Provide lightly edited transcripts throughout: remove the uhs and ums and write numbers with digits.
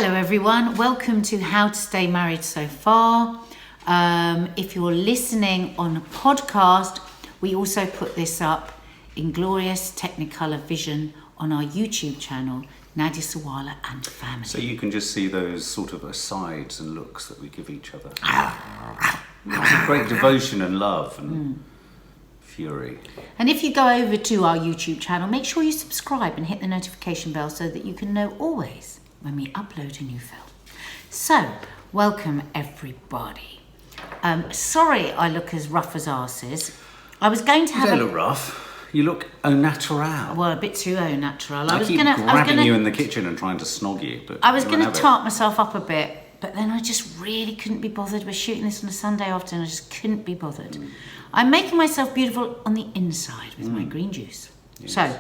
Hello everyone, welcome to How to Stay Married So Far. If you're listening on a podcast, we also put this up in glorious Technicolor vision on our YouTube channel, Nadia, Sawalha and Family. So you can just see those sort of asides and looks that we give each other. Great devotion and love and fury. And if you go over to our YouTube channel, make sure you subscribe and hit the notification bell so that you can know always when we upload a new film. So, welcome everybody. Sorry I look as rough as arses. I was going to have You don't look rough. You look au naturel. Well, a bit too au naturel. I keep grabbing you in the kitchen and trying to snog you. But I was going to tart myself up a bit, but then I just really couldn't be bothered. We're shooting this on a Sunday afternoon. I just couldn't be bothered. I'm making myself beautiful on the inside with my green juice. Yes. So,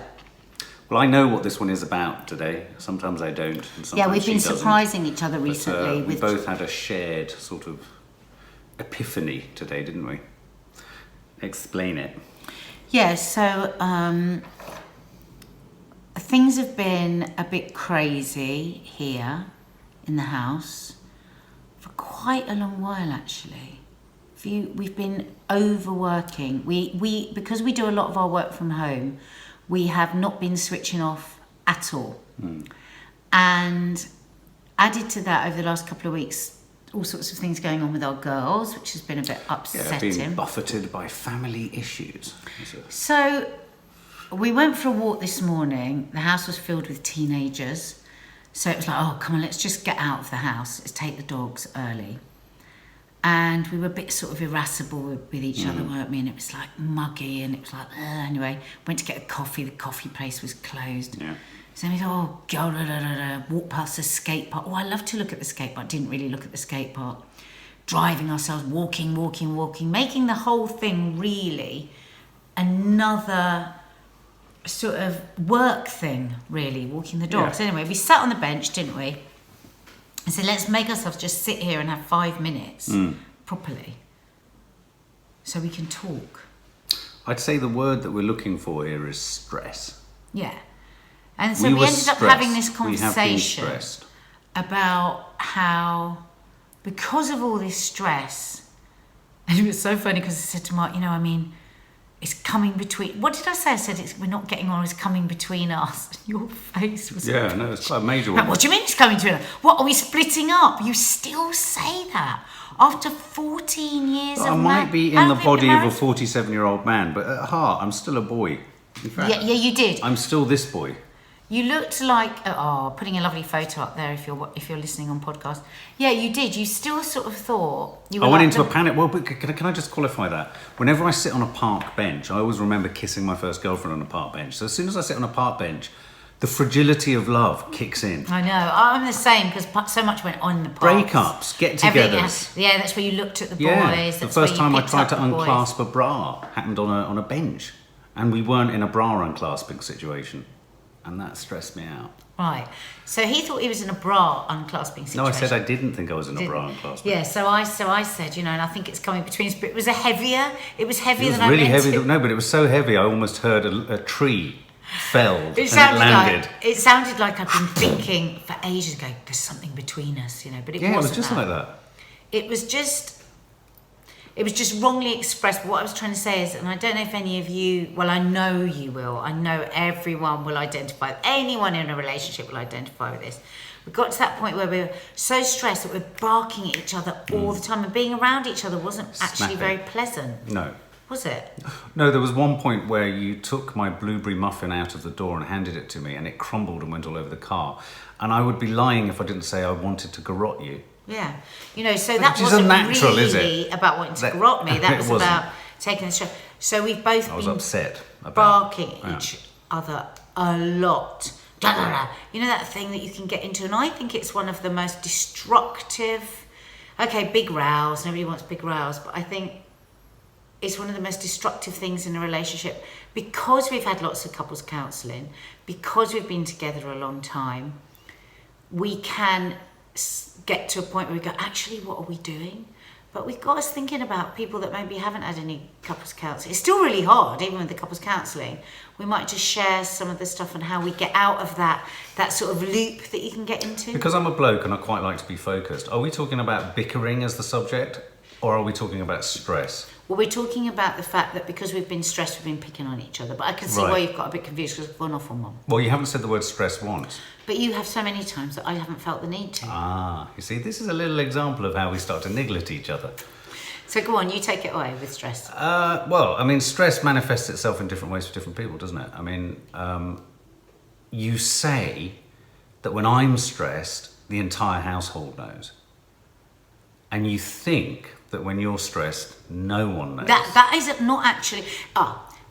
well, I know what this one is about today. Sometimes I don't. And sometimes we've been she doesn't. surprising each other recently. We both had a shared sort of epiphany today, didn't we? Explain it. Yeah, so things have been a bit crazy here in the house for quite a long while, actually. We've been overworking. We because we do a lot of our work from home, we have not been switching off at all. And added to that, over the last couple of weeks, all sorts of things going on with our girls, which has been a bit upsetting. Being buffeted by family issues. So we went for a walk this morning. The house was filled with teenagers. So it was like, oh, come on, let's just get out of the house. Let's take the dogs early. And we were a bit sort of irascible with each other, weren't we? And it was like muggy and it was like, anyway, went to get a coffee. The coffee place was closed. Yeah. So then we thought, walk past the skate park. Oh, I love to look at the skate park. Didn't really look at the skate park. Driving ourselves, walking, making the whole thing really another sort of work thing, really, walking the dogs. Yeah. Anyway, we sat on the bench, didn't we? And said, let's make ourselves just sit here and have 5 minutes properly so we can talk. I'd say the word that we're looking for here is stress. Yeah. And so we ended up having this conversation about how, because of all this stress, and it was so funny because I said to Mark, it's coming between, what did I say? I said, we're not getting on, it's coming between us. Your face was... Yeah, no, it's quite a major one. What do you mean it's coming between us? What, are we splitting up? You still say that after 14 years of marriage. I might be in the body of a 47-year-old man, but at heart, I'm still a boy. In fact, yeah, you did. I'm still this boy. You looked like, putting a lovely photo up there if you're listening on podcast. Yeah, you did. You still sort of thought you were. I went into a panic. Well, but can I just qualify that? Whenever I sit on a park bench, I always remember kissing my first girlfriend on a park bench. So as soon as I sit on a park bench, the fragility of love kicks in. I know. I'm the same because so much went on in the park. Breakups, get-togethers. Yeah, that's where you looked at the boys. Yeah, that's the first time I tried to unclasp unclasp a bra happened on a bench, and we weren't in a bra unclasping situation. And that stressed me out. Right. So he thought he was in a bra unclasping situation. No, I said I didn't think I was in a bra unclasping. Yeah, so I said, and I think it's coming between us, but it was heavier than I really meant heavy. to. No, but it was so heavy I almost heard a tree felled and it landed. It sounded like I'd been thinking for ages ago, there's something between us, but it wasn't. Yeah, it was just like that. It was just wrongly expressed. But what I was trying to say is, and I don't know if any of you, well, I know you will. I know everyone will identify. Anyone in a relationship will identify with this. We got to that point where we were so stressed that we're barking at each other all the time, and being around each other wasn't actually very pleasant. No. Was it? No, there was one point where you took my blueberry muffin out of the door and handed it to me, and it crumbled and went all over the car. And I would be lying if I didn't say I wanted to garrotte you. Yeah, so that wasn't natural, really about wanting to garrotte me. That was about taking the stress. So we've both been upset about barking at each other a lot. You know that thing that you can get into, and I think it's one of the most destructive. Okay, big rows. Nobody wants big rows, but I think it's one of the most destructive things in a relationship because we've had lots of couples counselling, because we've been together a long time. We can get to a point where we go, actually, what are we doing? But we've got us thinking about people that maybe haven't had any couples counselling. It's still really hard, even with the couples counselling. We might just share some of the stuff and how we get out of that sort of loop that you can get into. Because I'm a bloke and I quite like to be focused. Are we talking about bickering as the subject, or are we talking about stress? Well, we're talking about the fact that because we've been stressed, we've been picking on each other. But I can see why you've got a bit confused because I've gone off on one. Well, you haven't said the word stress once. But you have so many times that I haven't felt the need to. Ah, you see, this is a little example of how we start to niggle at each other. So go on, you take it away with stress. Well, I mean, stress manifests itself in different ways for different people, doesn't it? I mean, you say that when I'm stressed, the entire household knows. And you think that when you're stressed, no one knows. That is not actually...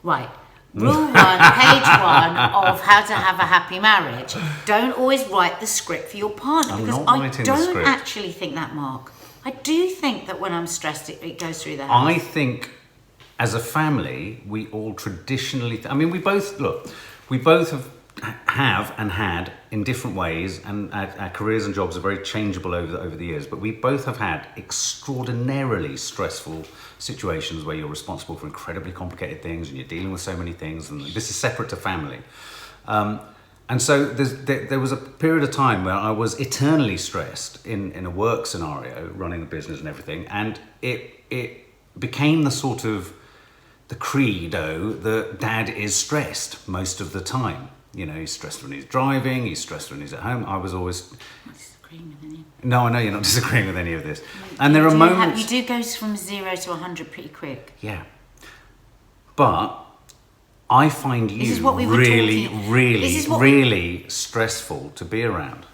right. Rule 1, page 1 of how to have a happy marriage. Don't always write the script for your partner. I'm because not I writing the don't script. actually think that, Mark. I do think that when I'm stressed, it goes through the house. I think as a family, we all traditionally... I mean, we both have and had in different ways, and our careers and jobs are very changeable over the years, but we both have had extraordinarily stressful situations where you're responsible for incredibly complicated things and you're dealing with so many things, and this is separate to family. And so there was a period of time where I was eternally stressed in a work scenario, running a business and everything, and it became the sort of the credo that Dad is stressed most of the time. You know, he's stressed when he's driving, he's stressed when he's at home. I was always... I'm disagreeing with any. No, I know you're not disagreeing with any of this. And there are moments... You do go from 0 to 100 pretty quick. Yeah. But I find you really stressful to be around.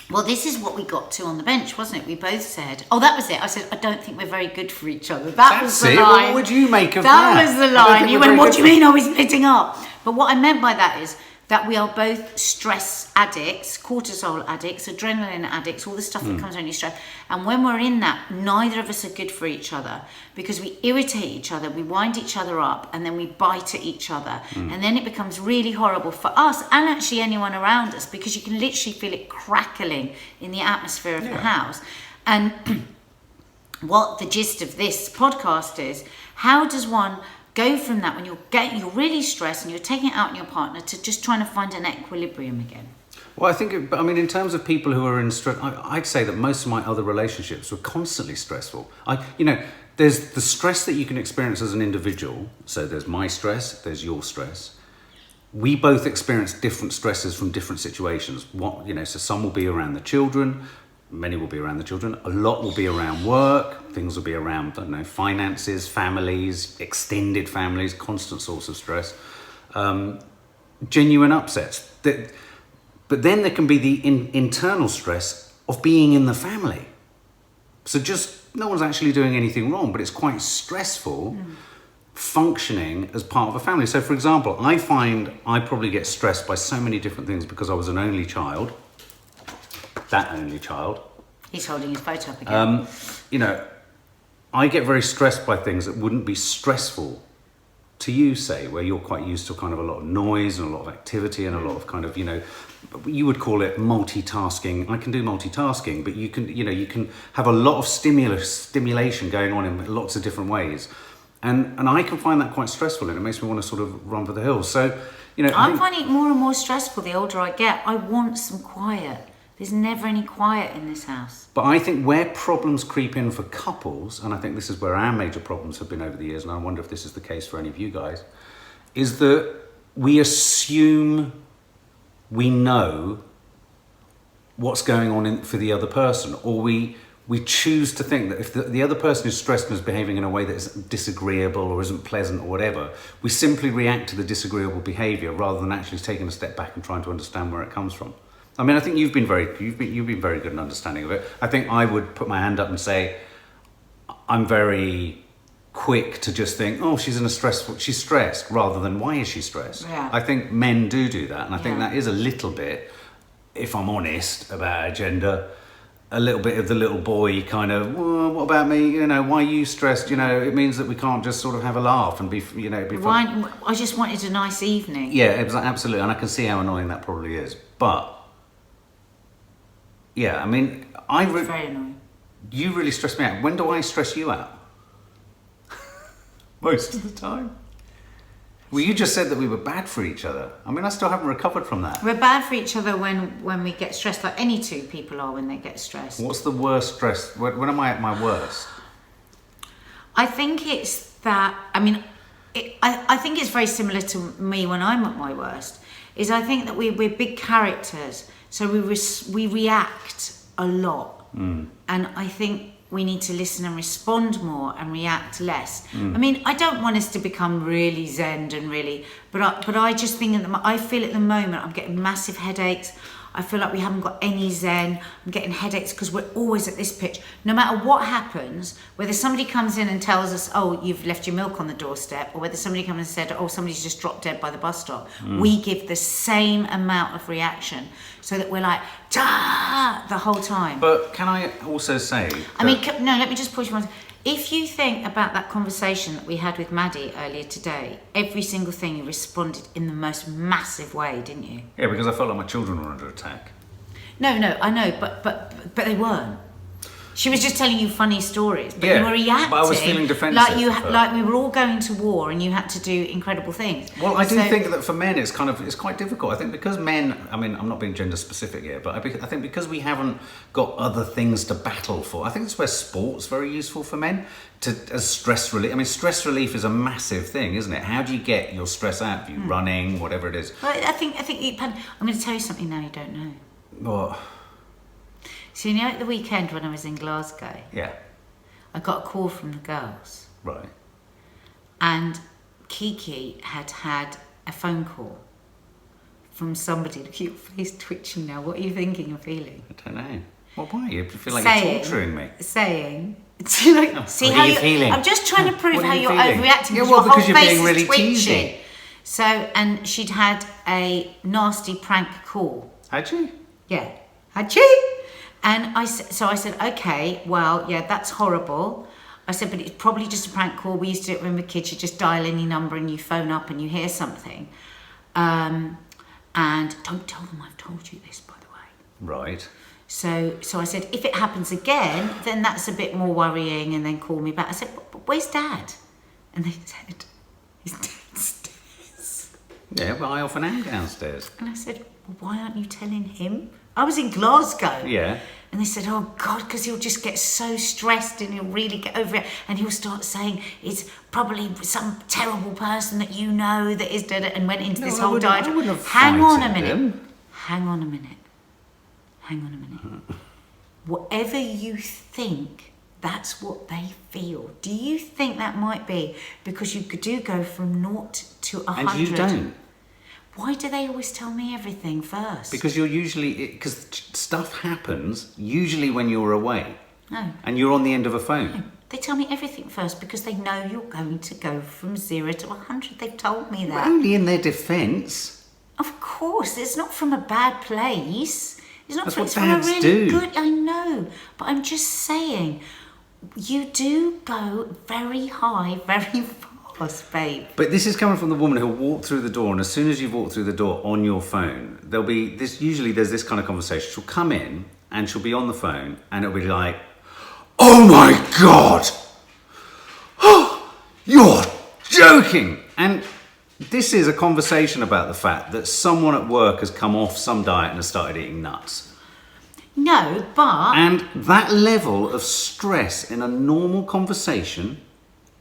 Well, this is what we got to on the bench, wasn't it? We both said... Oh, that was it. I said, I don't think we're very good for each other. That was the line. What would you make of that? That was the line. You went, what do you mean? I was splitting up. But what I meant by that is that we are both stress addicts, cortisol addicts, adrenaline addicts, all the stuff that comes when you're stressed. And when we're in that, neither of us are good for each other because we irritate each other, we wind each other up, and then we bite at each other. And then it becomes really horrible for us and actually anyone around us because you can literally feel it crackling in the atmosphere of the house. And what the gist of this podcast is, how does one go from that when you're really stressed and you're taking it out on your partner to just trying to find an equilibrium again? Well, I think, in terms of people who are in stress, I'd say that most of my other relationships were constantly stressful. There's the stress that you can experience as an individual. So there's my stress, there's your stress. We both experience different stresses from different situations. So some will be around the children, many will be around the children, a lot will be around work, things will be around, finances, families, extended families, constant source of stress, genuine upsets. But then there can be the internal stress of being in the family. So just, no one's actually doing anything wrong, but it's quite stressful functioning as part of a family. So for example, I find I probably get stressed by so many different things because I was an only child. That only child. He's holding his photo up again. I get very stressed by things that wouldn't be stressful to you, say, where you're quite used to kind of a lot of noise and a lot of activity and a lot of kind of, you would call it multitasking. I can do multitasking, but you can have a lot of stimulation going on in lots of different ways. And I can find that quite stressful, and it makes me want to sort of run for the hills. So, I'm finding it more and more stressful the older I get. I want some quiet. There's never any quiet in this house. But I think where problems creep in for couples, and I think this is where our major problems have been over the years, and I wonder if this is the case for any of you guys, is that we assume we know what's going on for the other person, or we choose to think that if the other person is stressed and is behaving in a way that is disagreeable or isn't pleasant or whatever, we simply react to the disagreeable behaviour rather than actually taking a step back and trying to understand where it comes from. I mean, I think you've been very good in understanding of it. I think I would put my hand up and say I'm very quick to just think, oh, she's stressed, rather than why is she stressed? Yeah. I think men do that, and I think that is a little bit, if I'm honest about our gender, a little bit of the little boy kind of, well, what about me? Why are you stressed? It means that we can't just sort of have a laugh and be fun. I just wanted a nice evening. Yeah, absolutely, and I can see how annoying that probably is, but. Yeah, I mean, It's very annoying. You really stress me out. When do I stress you out? Most of the time. Well, you just said that we were bad for each other. I mean, I still haven't recovered from that. We're bad for each other when we get stressed, like any two people are when they get stressed. What's the worst stress? When am I at my worst? I think it's that, I think it's very similar to me when I'm at my worst, is I think that we're big characters, so we react a lot. And I think we need to listen and respond more and react less. I mean, I don't want us to become really zen and really, but I just think I feel at the moment I'm getting massive headaches. I feel like we haven't got any zen. I'm getting headaches because we're always at this pitch. No matter what happens, whether somebody comes in and tells us, oh, you've left your milk on the doorstep, or whether somebody comes and said, oh, somebody's just dropped dead by the bus stop, we give the same amount of reaction so that we're like, "Dah!" the whole time. But can I also say... No, let me just push one. If you think about that conversation that we had with Maddie earlier today, every single thing you responded in the most massive way, didn't you? Yeah, because I felt like my children were under attack. No, I know, but they weren't. She was just telling you funny stories, but Yeah, you were reacting. but I was feeling defensive like of her. like we were all going to war and you had to do incredible things. Well, I do think that for men it's quite difficult. I think because men, I mean, I'm not being gender specific here, but I think because we haven't got other things to battle for, I think that's where sport's very useful for men as stress relief. I mean, stress relief is a massive thing, isn't it? How do you get your stress out? You running, whatever it is. Well, I think I'm going to tell you something now you don't know. What? So you know, at the weekend when I was in Glasgow, Yeah. I got a call from the girls. Right. And Kiki had a phone call from somebody. Look at your face twitching now. What are you thinking and feeling? I don't know. Well, why? You feel like you're torturing me. Saying, see what how are you feeling? I'm just trying to prove What how are you you're feeling? overreacting. Yeah, Your well, whole because you're face being is really twitching. teasy. So, and she'd had a nasty prank call. Had you? Yeah, had she? And I said, okay, well, yeah, that's horrible. I said, but it's probably just a prank call. We used to do it when we were kids. You just dial any number and you phone up and you hear something. And don't tell them I've told you this, by the way. Right. So I said, if it happens again, then that's a bit more worrying, and then call me back. I said, but where's Dad? And they said, he's downstairs. Yeah, but I often am downstairs. And I said, well, why aren't you telling him? I was in Glasgow. Yeah. And they said, oh God, because he'll just get so stressed and he'll really get over it. And he'll start saying it's probably some terrible person that you know that is dead, and went into this whole diet. Hang on a minute. Hang on a minute. Whatever you think, that's what they feel. Do you think that might be because you do go from 0 to 100? And you don't. Why do they always tell me everything first? Because you're usually... Because stuff happens usually when you're away. No. And you're on the end of a phone. No. They tell me everything first because they know you're going to go from 0 to 100. They've told me that. Only in their defence. Of course. It's not from a bad place. It's not. That's from, what it's from a dads really do. good... I know. But I'm just saying, you do go very high, very fast, babe. But this is coming from the woman who'll walk through the door, and as soon as you've walked through the door on your phone, there'll be this... Usually there's this kind of conversation. She'll come in and she'll be on the phone and it'll be like, oh my God! Oh, you're joking! And this is a conversation about the fact that someone at work has come off some diet and has started eating nuts. No, but... And that level of stress in a normal conversation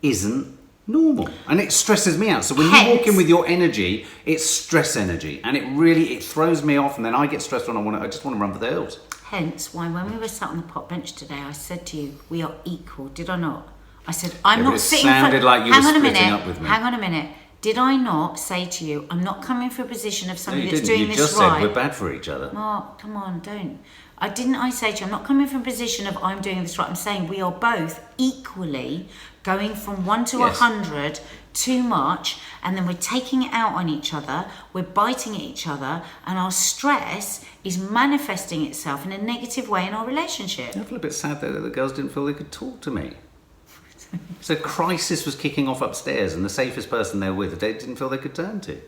isn't normal. And it stresses me out. So when you walk in with your energy, it's stress energy. And it throws me off, and then I get stressed when I just want to run for the hills. Hence why when we were sat on the park bench today, I said to you, we are equal, did I not? I said, I'm not sitting... It sounded like you were splitting up with me. Hang on a minute. Did I not say to you, I'm not coming for a position of somebody that's doing this right? You just said we're bad for each other. Mark, come on, don't. I say to you, I'm not coming from a position of I'm doing this right. I'm saying we are both equally going from 1 to 100 too much, and then we're taking it out on each other, we're biting at each other, and our stress is manifesting itself in a negative way in our relationship. I feel a bit sad that the girls didn't feel they could talk to me. So crisis was kicking off upstairs, and the safest person they were with, they didn't feel they could turn to.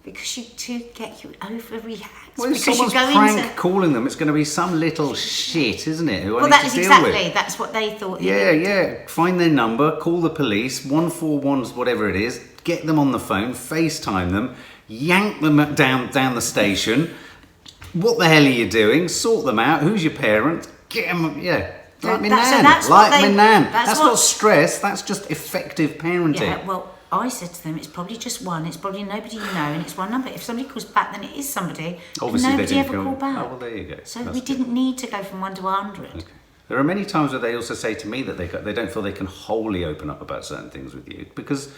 Because to get you overreact. Well, if because someone's prank calling them, it's going to be some little shit, isn't it? Who I need that to is deal exactly. with. That's what they thought. Yeah. Find their number, call the police, 141's whatever it is, get them on the phone, FaceTime them, yank them down the station. What the hell are you doing? Sort them out. Who's your parent? Get them, yeah. Like my nan. That's not stress. That's just effective parenting. Yeah, well, I said to them, it's probably just one. It's probably nobody you know, and it's one number. If somebody calls back, then it is somebody. Obviously, nobody they didn't ever called back. Oh, well, there you go. So we didn't need to go from 1 to 100. Okay. There are many times where they also say to me that they don't feel they can wholly open up about certain things with you because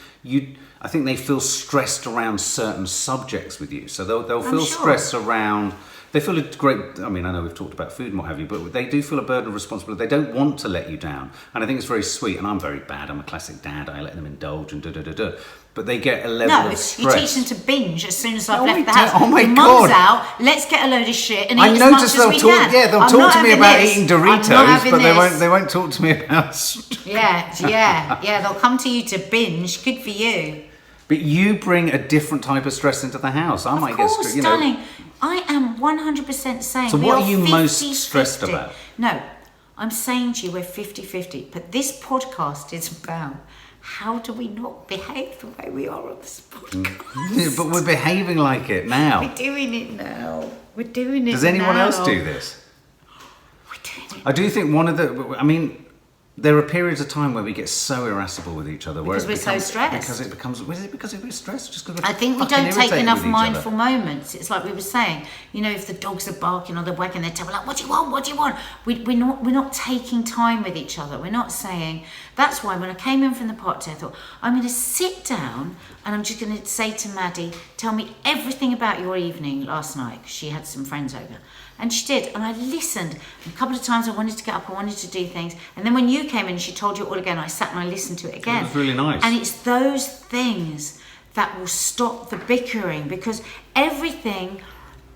I think they feel stressed around certain subjects with you. So they'll feel stress around. They feel a great, I mean, I know we've talked about food and what have you, but they do feel a burden of responsibility. They don't want to let you down. And I think it's very sweet. And I'm very bad. I'm a classic dad. I let them indulge and da-da-da-da. But they get a level of stress. You teach them to binge as soon as I've left the house. house. Oh my God. Mum's out, let's get a load of shit and eat as much as we can. Yeah, they'll talk to me about eating Doritos, but they won't talk to me about stress. Yeah, they'll come to you to binge. Good for you. But you bring a different type of stress into the house. I might get stressed, you know. Darling, I am 100% saying so we what are are you 50, most stressed 50. about? No, I'm saying to you we're 50-50. But this podcast is about how do we not behave the way we are on this podcast? Yeah, but we're behaving like it now. We're doing it now. We're doing it now. Does anyone else do this? We're doing it. I do think there are periods of time where we get so irascible with each other. Because we're so stressed. Because it becomes, is it because we're stressed? Just because I think we don't take enough mindful moments. It's like we were saying, you know, if the dogs are barking or they're wagging their tail, we're like, what do you want? What do you want? We're not taking time with each other. We're not saying, that's why when I came in from the party, I thought, I'm going to sit down and I'm just going to say to Maddie, tell me everything about your evening last night. She had some friends over. And she did, and I listened. And a couple of times I wanted to get up, I wanted to do things. And then when you came in and she told you all again, I sat and I listened to it again. It was really nice. And it's those things that will stop the bickering, because everything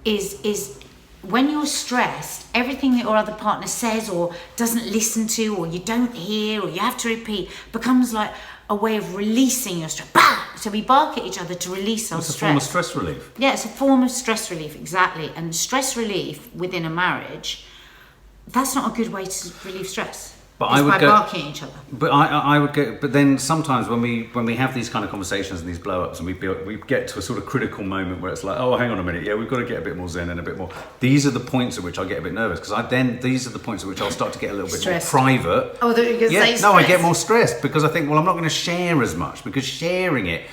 is when you're stressed, everything that your other partner says or doesn't listen to or you don't hear or you have to repeat becomes like a way of releasing your stress. Bah! So we bark at each other to release our stress. It's a form of stress relief. Yeah, it's a form of stress relief, exactly. And stress relief within a marriage, that's not a good way to relieve stress. But it's by barking at each other. But I would go. But then sometimes when we have these kind of conversations and these blow-ups, and we get to a sort of critical moment where it's like, oh, hang on a minute, yeah, we've got to get a bit more zen and a bit more. These are the points at which I get a bit nervous because these are the points at which I'll start to get a little bit more private. Oh, you're going to say stress. No, I get more stressed because I think, well, I'm not going to share as much because sharing it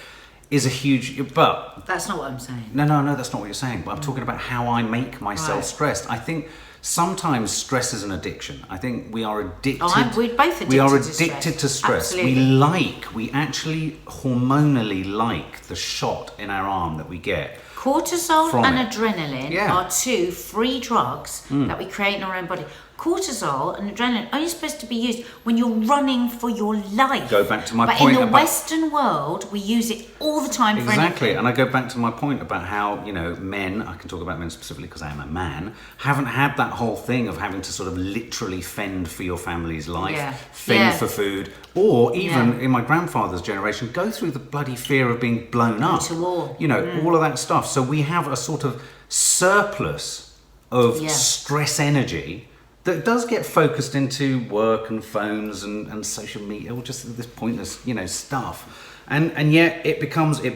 is a huge. But that's not what I'm saying. No, that's not what you're saying. But I'm talking about how I make myself stressed. I think. Sometimes stress is an addiction. I think we are addicted. We're both addicted. We are addicted to stress. Absolutely. We actually hormonally like the shot in our arm that we get. Cortisol and adrenaline are two free drugs that we create in our own body. Cortisol and adrenaline are only supposed to be used when you're running for your life. Go back to my point. But in the Western world, we use it all the time for anything. And I go back to my point about how, you know, men, I can talk about men specifically because I am a man, haven't had that whole thing of having to sort of literally fend for your family's life, fend for food, or even in my grandfather's generation, go through the bloody fear of being blown up. To war. You know, all of that stuff. So we have a sort of surplus of stress energy that does get focused into work and phones and social media, or just this pointless, you know, stuff. And yet it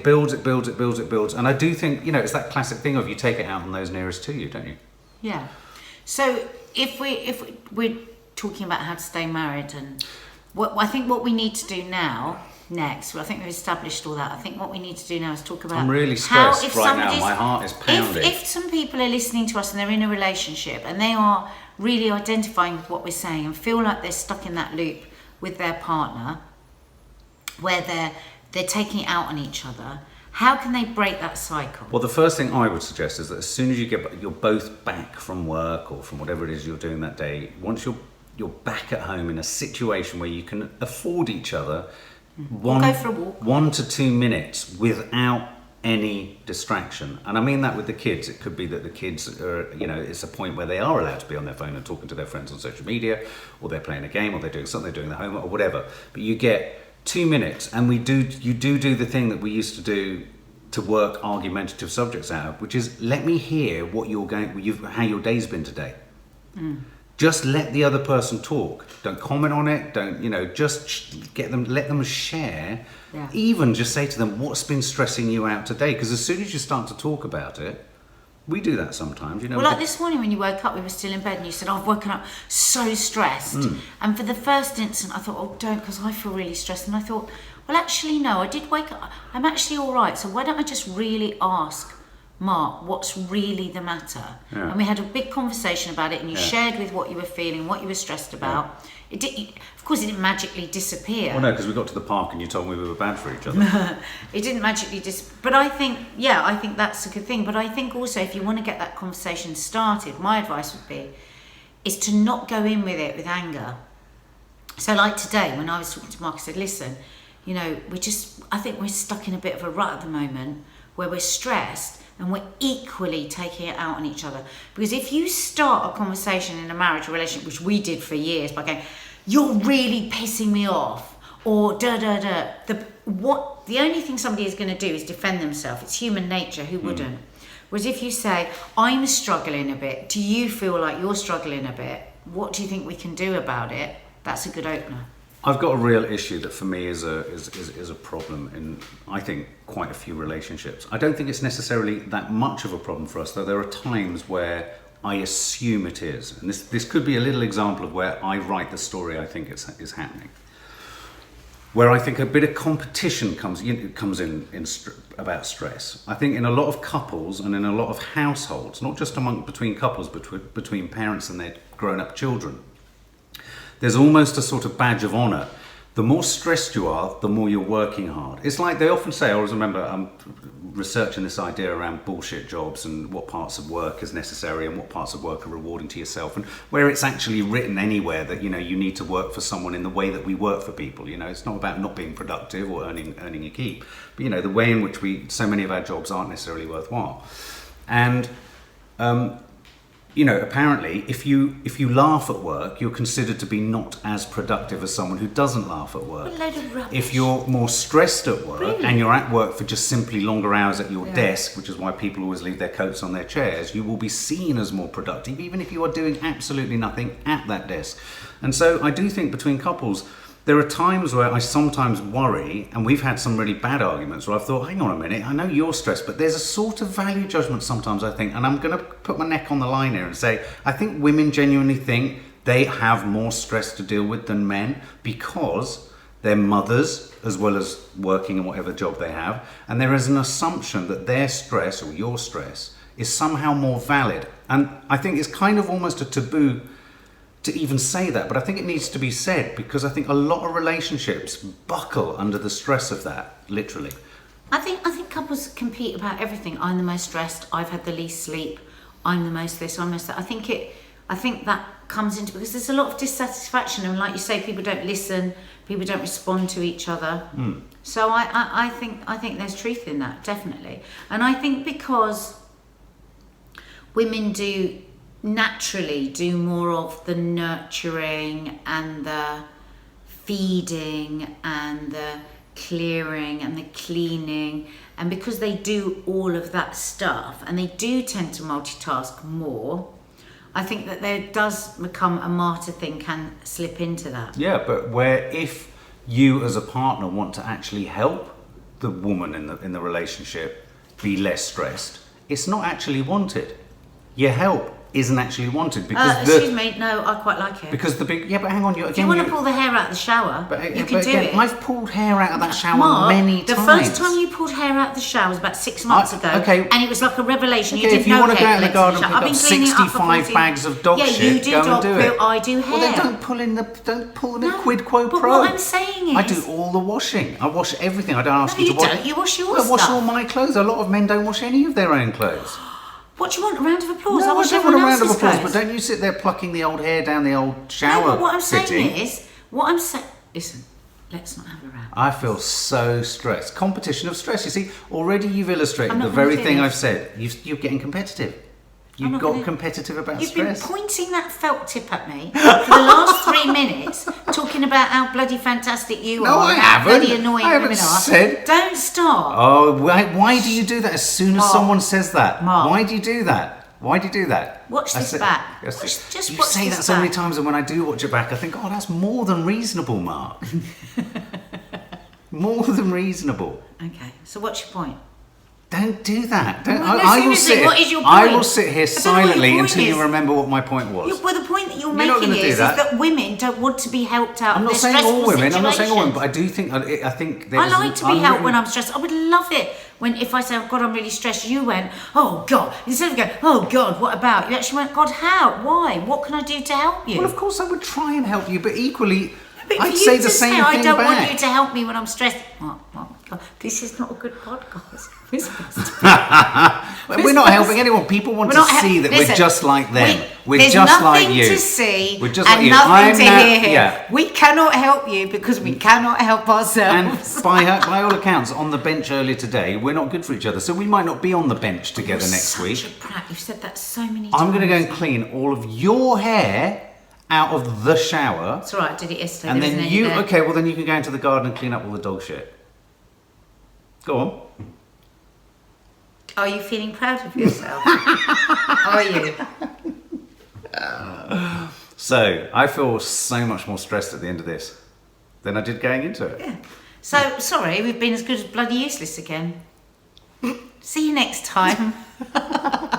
builds. And I do think, you know, it's that classic thing of you take it out on those nearest to you, don't you? Yeah. So if we're talking about how to stay married, and I think what we need to do next, I think we've established all that. I think what we need to do now is talk about I'm really stressed right now. My heart is pounding. If some people are listening to us and they're in a relationship and they are really identifying with what we're saying and feel like they're stuck in that loop with their partner where they're taking it out on each other, how can they break that cycle? Well, the first thing I would suggest is that as soon as you're both back from work or from whatever it is you're doing that day, once you're back at home in a situation where you can afford each other go for a walk. 1 to 2 minutes without any distraction. And I mean that with the kids. It could be that the kids are, you know, it's a point where they are allowed to be on their phone and talking to their friends on social media, or they're playing a game, or they're doing something, they're doing their homework, or whatever. But you get 2 minutes, and you do the thing that we used to do to work argumentative subjects out of, which is let me hear what how your day's been today. Just let the other person talk. Don't comment on it. Don't, just let them share. Yeah. Even just say to them, what's been stressing you out today? Because as soon as you start to talk about it, we do that sometimes, Well, like this morning when you woke up, we were still in bed, and you said, I've woken up so stressed. And for the first instant, I thought, oh, don't, because I feel really stressed. And I thought, well, actually, no, I did wake up. I'm actually all right. So why don't I just really ask Mark what's really the matter? Yeah. And we had a big conversation about it, and you Yeah. shared with what you were feeling, what you were stressed about. It did, of course, it didn't magically disappear. Well, no, because we got to the park and you told me we were bad for each other. It didn't magically but I think that's a good thing. But I think also if you want to get that conversation started, my advice would be is to not go in with it with anger. So like today, when I was talking to Mark, I said, listen, I think we're stuck in a bit of a rut at the moment where we're stressed and we're equally taking it out on each other. Because if you start a conversation in a marriage or relationship, which we did for years, by going, you're really pissing me off, or da-da-da, the only thing somebody is going to do is defend themselves. It's human nature, who wouldn't? Whereas if you say, I'm struggling a bit, do you feel like you're struggling a bit? What do you think we can do about it? That's a good opener. I've got a real issue that for me is a problem in, I think, quite a few relationships. I don't think it's necessarily that much of a problem for us, though there are times where I assume it is. And this could be a little example of where I write the story I think is happening. Where I think a bit of competition comes in about stress. I think in a lot of couples and in a lot of households, not just between couples, but between parents and their grown-up children, there's almost a sort of badge of honour. The more stressed you are, the more you're working hard. It's like they often say, I always remember researching this idea around bullshit jobs and what parts of work is necessary and what parts of work are rewarding to yourself, and where it's actually written anywhere that you need to work for someone in the way that we work for people. It's not about not being productive or earning a keep, but the way in which so many of our jobs aren't necessarily worthwhile. And apparently, if you laugh at work, you're considered to be not as productive as someone who doesn't laugh at work. What a load of rubbish. If you're more stressed at work, Really? and you're at work for just simply longer hours at your desk, which is why people always leave their coats on their chairs, you will be seen as more productive, even if you are doing absolutely nothing at that desk. And so I do think between couples, there are times where I sometimes worry, and we've had some really bad arguments where I've thought, hang on a minute, I know you're stressed, but there's a sort of value judgment sometimes, I think, and I'm going to put my neck on the line here and say, I think women genuinely think they have more stress to deal with than men because they're mothers as well as working in whatever job they have, and there is an assumption that their stress or your stress is somehow more valid. And I think it's kind of almost a taboo to even say that, but I think it needs to be said because I think a lot of relationships buckle under the stress of that, literally. I think couples compete about everything. I'm the most stressed. I've had the least sleep. I'm the most this. I'm the most that. I think that comes into because there's a lot of dissatisfaction, and like you say, people don't listen. People don't respond to each other. So I think there's truth in that, definitely. And I think because women do naturally do more of the nurturing and the feeding and the clearing and the cleaning, and because they do all of that stuff and they do tend to multitask more, I think that there does become a martyr thing can slip into that. Yeah, but where if you as a partner want to actually help the woman in the relationship be less stressed, it's not actually wanted. Your help isn't actually wanted because excuse me, no, I quite like it. Because but hang on, if you want to pull the hair out of the shower, you can do it. I've pulled hair out of that shower Mark, many times. The first time you pulled hair out of the shower was about 6 months ago, and it was like a revelation. Okay, you if you want to go out in the garden and pick up 65 40 bags of dog shit, you do go and do it. I do hair. Well, then don't pull them in quid quo but pro. What I'm saying is, I do all the washing. I wash everything. I don't ask you to wash. No, you don't. You wash your stuff. I wash all my clothes. A lot of men don't wash any of their own clothes. What do you want? A round of applause? No, I wash don't want a everyone round of else's applause, clothes. but don't you sit there plucking the old hair down the old shower. No, but what I'm fitting. saying is, listen, let's not have a round. I feel so stressed. Competition of stress. You see, already you've illustrated I'm not the very gonna do thing this. I've said. You're getting competitive. You not got gonna- competitive about You've stress. been pointing that felt tip at me for the last 3 minutes, talking about how bloody fantastic you No, are. I and how haven't. bloody annoying I haven't women are. said- Don't start. Oh, why do you do that as soon as Mark. someone says that? Mark. Why do you do that? Why do you do that? Watch I this said- back. I said- Just you watch say this that so many back. times, and when I do watch it back, I think, oh, that's more than reasonable, Mark. More than reasonable. Okay, so what's your point? Don't do that. Don't, Well, no, I will seriously, sit. what is your I point? will sit here I don't know what your silently point until is. you remember what my point was. Well, the point that you're You're not making gonna do is that. that women don't want to be helped out I'm of not their saying all stressful women. I'm not saying all women, situations. but I do think. I think I there's like to be helped when unwritten- I'm stressed. I would love it when if I say, oh God, I'm really stressed, you went, oh God. Instead of going, oh God, what about? You actually went, God, how? Why? What can I do to help you? Well, of course, I would try and help you, but equally, But for I'd you say to the same say, thing I don't back. want you to help me when I'm stressed. Oh, God, this is not a good podcast. We're supposed to We're not helping anyone. People want to see that we're just like them. We're there's just like nothing you. to see We're just and like you. nothing I'm to now- hear here. yeah. We cannot help you because we cannot help And ourselves. by all accounts, on the bench earlier today, we're not good for each other. So we might not be on the bench together You're next such week. a brat. You've said that so many times. I'm going to go and clean all of your hair out of the shower. It's all right. I did it yesterday. And There then wasn't any you, there. okay, well then you can go into the garden and clean up all the dog shit. Go on. Are you feeling proud of yourself? Are you? So, I feel so much more stressed at the end of this than I did going into it. Yeah. So, sorry, we've been as good as bloody useless again. See you next time.